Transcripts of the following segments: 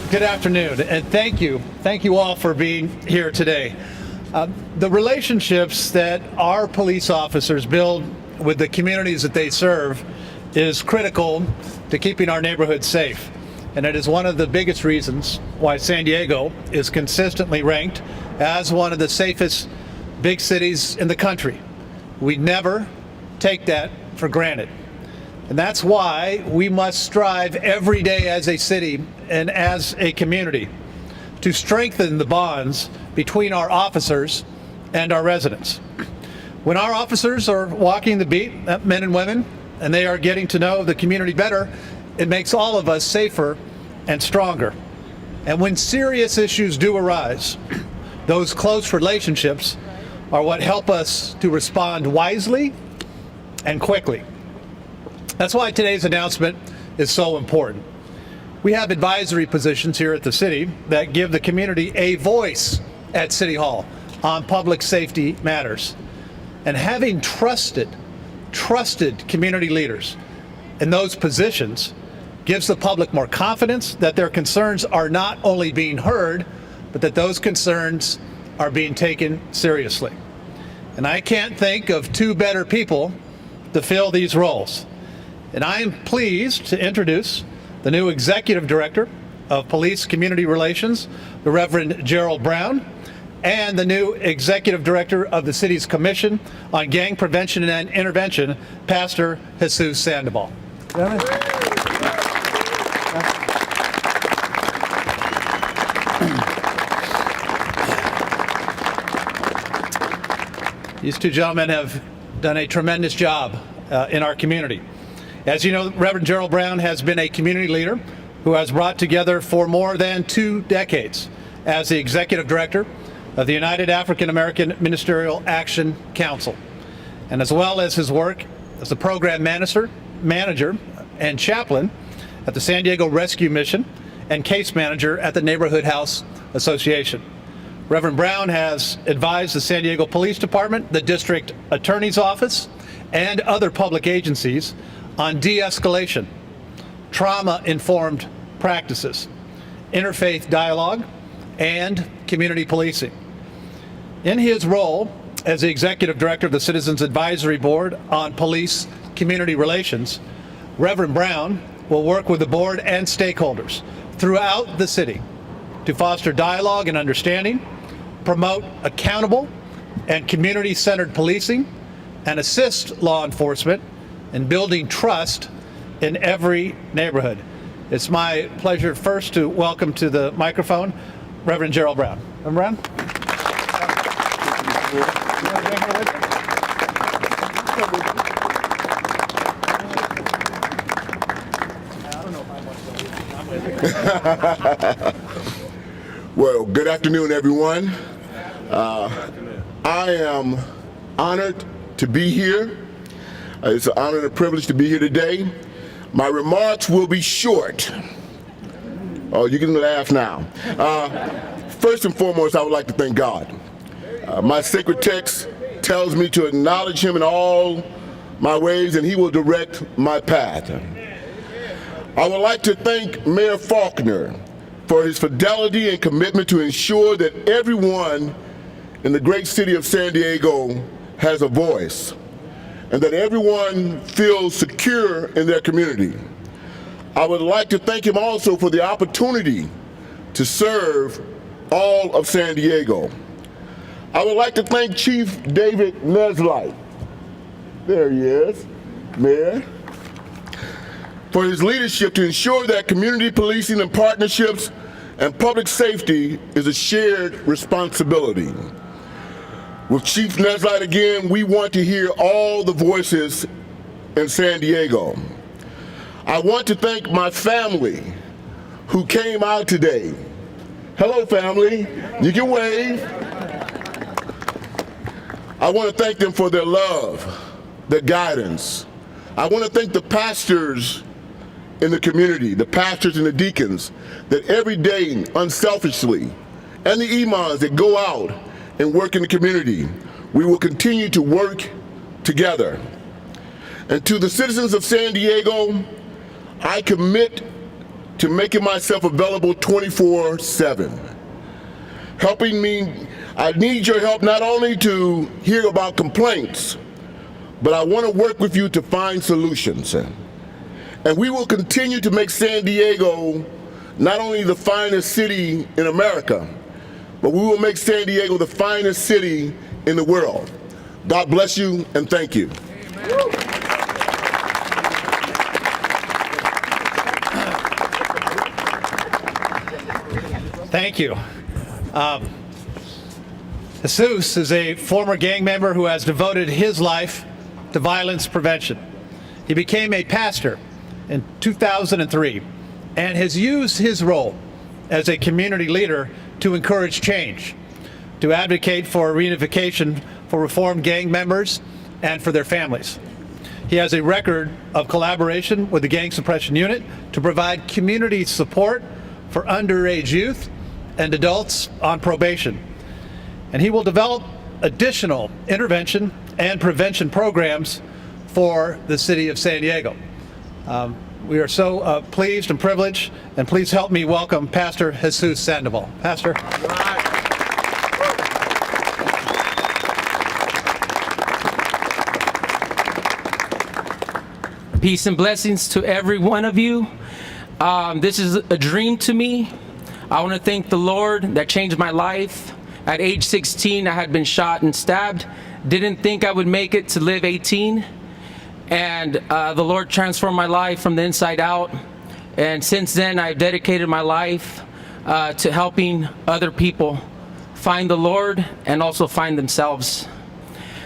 Good afternoon, and thank you all for being here today. The relationships that our police officers build with the communities that they serve is critical to keeping our neighborhoods safe. And it is one of the biggest reasons why San Diego is consistently ranked as one of the safest big cities in the country. We never take that for granted. And that's why we must strive every day as a city and as a community to strengthen the bonds between our officers and our residents. When our officers are walking the beat, men and women, and they are getting to know the community better, it makes all of us safer and stronger. And when serious issues do arise, those close relationships are what help us to respond wisely and quickly. That's why today's announcement is so important. We have advisory positions here at the city that give the community a voice at City Hall on public safety matters. And having trusted community leaders in those positions gives the public more confidence that their concerns are not only being heard, but that those concerns are being taken seriously. And I can't think of two better people to fill these roles. And I am pleased to introduce the new Executive Director of Police Community Relations, the Reverend Gerald Brown, and the new Executive Director of the city's Commission on Gang Prevention and Intervention, Pastor Jesus Sandoval. These two gentlemen have done a tremendous job in our community. As you know, Reverend Gerald Brown has been a community leader who has brought together for more than 2 decades as the Executive Director of the United African American Ministerial Action Council, and as well as his work as the Program Manager and Chaplain at the San Diego Rescue Mission and Case Manager at the Neighborhood House Association. Reverend Brown has advised the San Diego Police Department, the District Attorney's Office, and other public agencies on de-escalation, trauma-informed practices, interfaith dialogue, and community policing. In his role as the Executive Director of the Citizens Advisory Board on Police Community Relations, Reverend Brown will work with the board and stakeholders throughout the city to foster dialogue and understanding, promote accountable and community-centered policing, and assist law enforcement in building trust in every neighborhood. It's my pleasure first to welcome to the microphone Reverend Gerald Brown. Reverend Brown? Well, good afternoon, everyone. I am honored to be here. It's an honor and a privilege to be here today. My remarks will be short. Oh, you can laugh now. First and foremost, I would like to thank God. My sacred text tells me to acknowledge Him in all my ways, and He will direct my path. I would like to thank Mayor Faulconer for his fidelity and commitment to ensure that everyone in the great city of San Diego has a voice, and that everyone feels secure in their community. I would like to thank him also for the opportunity to serve all of San Diego. I would like to thank Chief David Neslight, there he is, Mayor, for his leadership to ensure that community policing and partnerships and public safety is a shared responsibility. With Chief Neslight again, we want to hear all the voices in San Diego. I want to thank my family who came out today. Hello, family. You can wave. I want to thank them for their love, their guidance. I want to thank the pastors in the community, the pastors and the deacons that every day unselfishly, and the imams that go out and work in the community. We will continue to work together. And to the citizens of San Diego, I commit to making myself available 24/7. Helping me, I need your help not only to hear about complaints, but I want to work with you to find solutions. And we will continue to make San Diego not only the finest city in America, but we will make San Diego the finest city in the world. God bless you and thank you. Thank you. Jesus is a former gang member who has devoted his life to violence prevention. He became a pastor in 2003 and has used his role as a community leader to encourage change, to advocate for reunification for reformed gang members and for their families. He has a record of collaboration with the Gang Suppression Unit to provide community support for underage youth and adults on probation. And he will develop additional intervention and prevention programs for the city of San Diego. We are so pleased and privileged, and please help me welcome Pastor Jesus Sandoval. Pastor. Peace and blessings to every one of you. This is a dream to me. I want to thank the Lord that changed my life. At age 16, I had been shot and stabbed. Didn't think I would make it to live 18. And the Lord transformed my life from the inside out. And since then, I've dedicated my life to helping other people find the Lord and also find themselves.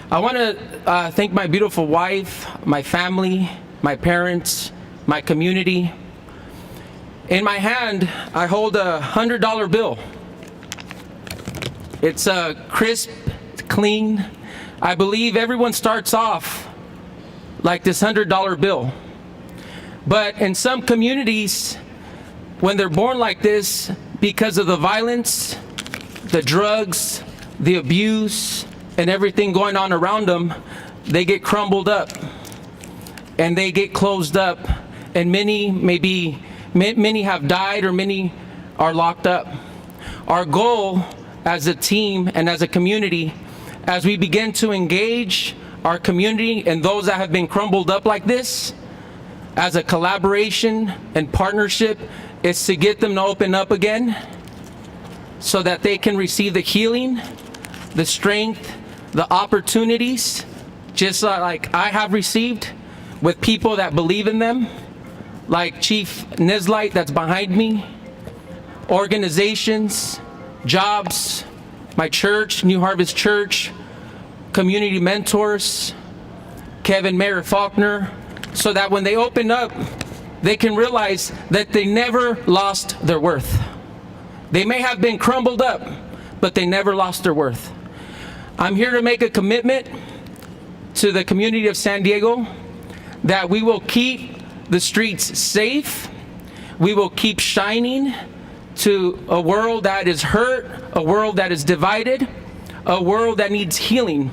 I want to thank my beautiful wife, my family, my parents, my community. In my hand, I hold a $100 bill. It's crisp, clean. I believe everyone starts off like this $100 bill. But in some communities, when they're born like this, because of the violence, the drugs, the abuse, and everything going on around them, they get crumbled up and they get closed up, and many have died, or many are locked up. Our goal as a team and as a community, as we begin to engage our community and those that have been crumbled up like this, as a collaboration and partnership, is to get them to open up again so that they can receive the healing, the strength, the opportunities, just like I have received with people that believe in them, like Chief Nizlight that's behind me, organizations, jobs, my church, New Harvest Church, community mentors, Kevin Mayor Faulconer, so that when they open up, they can realize that they never lost their worth. They may have been crumbled up, but they never lost their worth. I'm here to make a commitment to the community of San Diego that we will keep the streets safe. We will keep shining to a world that is hurt, a world that is divided, a world that needs healing.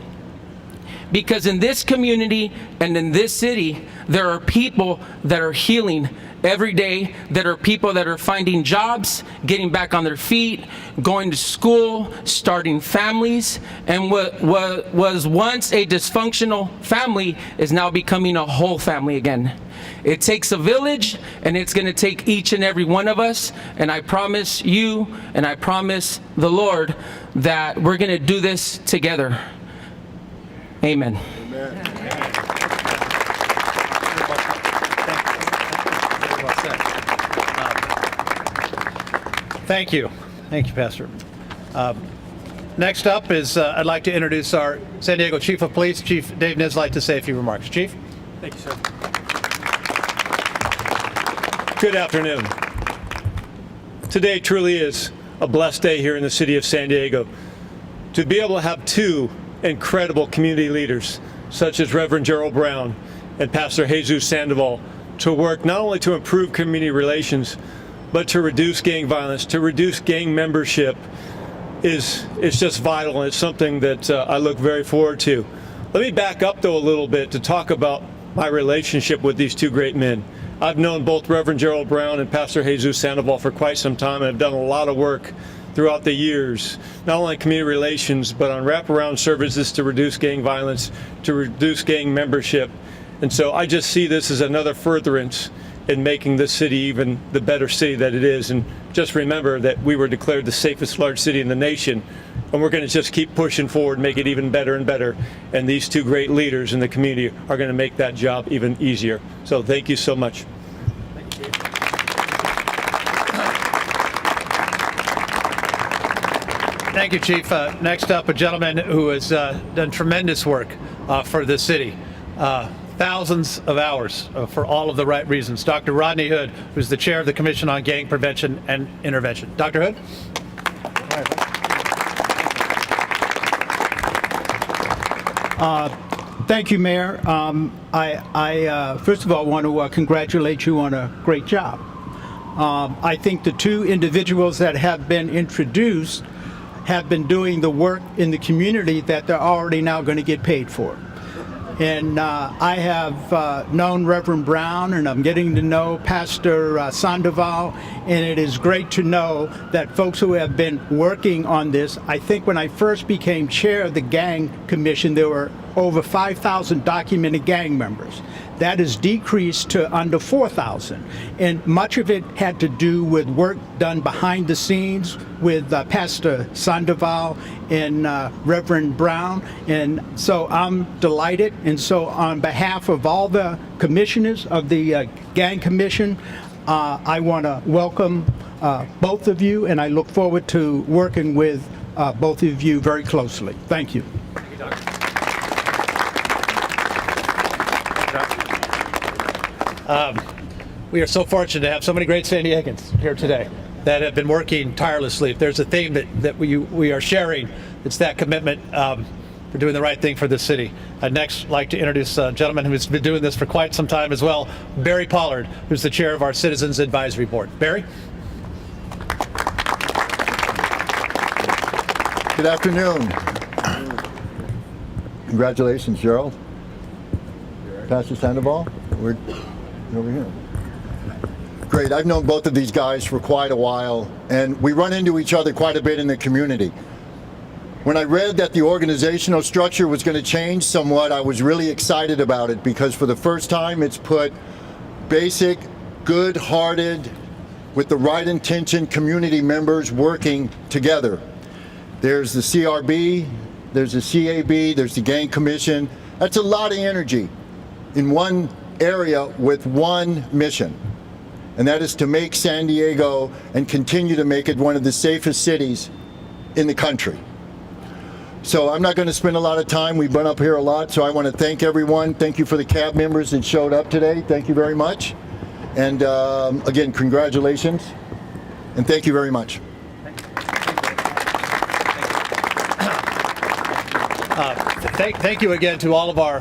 Because in this community and in this city, there are people that are healing every day. There are people that are finding jobs, getting back on their feet, going to school, starting families. And what was once a dysfunctional family is now becoming a whole family again. It takes a village, and it's going to take each and every one of us. And I promise you, and I promise the Lord, that we're going to do this together. Amen. Amen. Thank you. Thank you, Pastor. Next up is I'd like to introduce our San Diego Chief of Police, Chief Dave Nizlight, to say a few remarks. Chief? Thank you, sir. Good afternoon. Today truly is a blessed day here in the city of San Diego to be able to have two incredible community leaders such as Reverend Gerald Brown and Pastor Jesus Sandoval to work not only to improve community relations, but to reduce gang violence, to reduce gang membership is just vital, and it's something that I look very forward to. Let me back up though a little bit to talk about my relationship with these two great men. I've known both Reverend Gerald Brown and Pastor Jesus Sandoval for quite some time, and have done a lot of work throughout the years, not only on community relations, but on wraparound services to reduce gang violence, to reduce gang membership. And so I just see this as another furtherance in making this city even the better city that it is. And just remember that we were declared the safest large city in the nation, and we're going to just keep pushing forward, make it even better and better. And these two great leaders in the community are going to make that job even easier. So thank you so much. Thank you, Chief. Next up, a gentleman who has done tremendous work for this city. Thousands of hours for all of the right reasons. Dr. Rodney Hood, who's the chair of the Commission on Gang Prevention and Intervention. Dr. Hood? Thank you, Mayor. I first of all want to congratulate you on a great job. I think the two individuals that have been introduced have been doing the work in the community that they're already now going to get paid for. And I have known Reverend Brown, and I'm getting to know Pastor Sandoval, and it is great to know that folks who have been working on this. I think when I first became chair of the Gang Commission, there were over 5,000 documented gang members. That has decreased to under 4,000. And much of it had to do with work done behind the scenes with Pastor Sandoval and Reverend Brown. And so I'm delighted. And so on behalf of all the commissioners of the Gang Commission, I want to welcome both of you, and I look forward to working with both of you very closely. Thank you. We are so fortunate to have so many great San Diegans here today that have been working tirelessly. If there's a theme that we are sharing, it's that commitment for doing the right thing for the city. I'd next like to introduce a gentleman who's been doing this for quite some time as well, Barry Pollard, who's the chair of our Citizens Advisory Board. Barry? Good afternoon. Congratulations, Gerald. Pastor Sandoval, we're over here. Great. I've known both of these guys for quite a while, and we run into each other quite a bit in the community. When I read that the organizational structure was going to change somewhat, I was really excited about it, because for the first time it's put basic, good-hearted, with the right intention community members working together. There's the CRB, there's the CAB, there's the Gang Commission. That's a lot of energy in one area with one mission, and that is to make San Diego and continue to make it one of the safest cities in the country. So I'm not going to spend a lot of time. We've been up here a lot, so I want to thank everyone. Thank you for the CAB members that showed up today. Thank you very much. And again, congratulations, and thank you very much. Thank you again to all of our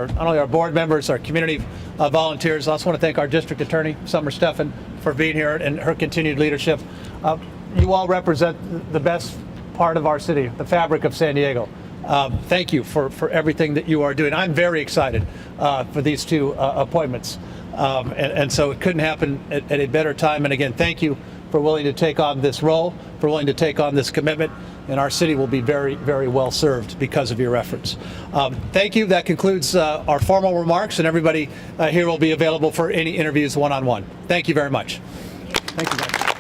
not only our board members, our community volunteers. I also want to thank our district attorney, Summer Steffen, for being here and her continued leadership. You all represent the best part of our city, the fabric of San Diego. Thank you for everything that you are doing. I'm very excited for these two appointments. And so it couldn't happen at a better time. And again, thank you for willing to take on this role, for willing to take on this commitment. And our city will be very, very well served because of your efforts. Thank you. That concludes our formal remarks, and everybody here will be available for any interviews one-on-one. Thank you very much. Thank you very much.